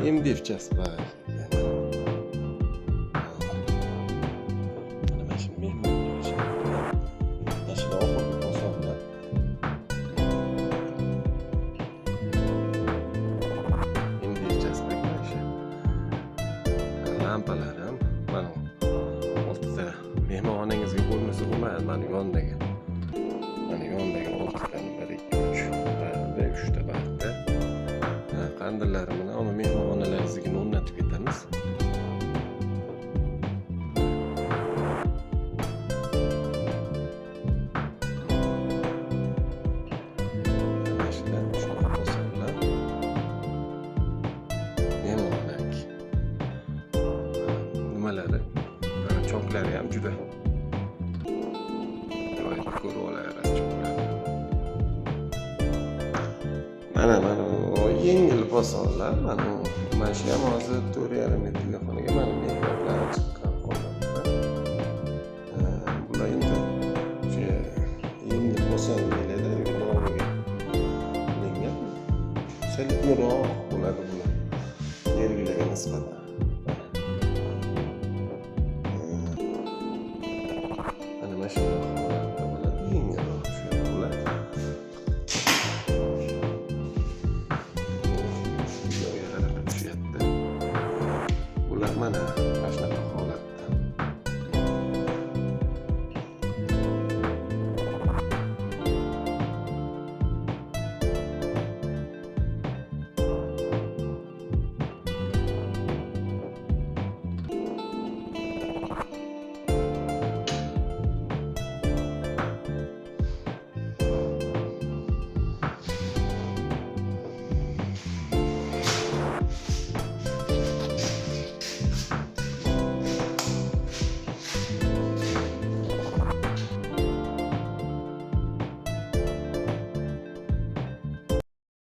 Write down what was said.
MDF bor. Mana mana shu mehmonlar tashla oxirgi bosonlar. MDF mana shu. Lampalar ham mana oltita mehmoningizga bo'lmasa bo'lmaydi. Mana yondagi. Mana yondagi oltita 1 2 3 va 3 ta barda. Qandillar bilan ama mehmonxonalaringizga o'rnatib ketamiz. Nimalari? Choklari ham juda joyida ko'rib olarasiz choklarni. Mana yengil bosonlar, mana shu ham hozir 4,5 metrli xonaga mana mehroblar chiqqan holatda. Bular endi o'sha yengil boson keladi, nomiga qilingan. Sal uzoq bo'ladi bular. Yergilarga nisbatan.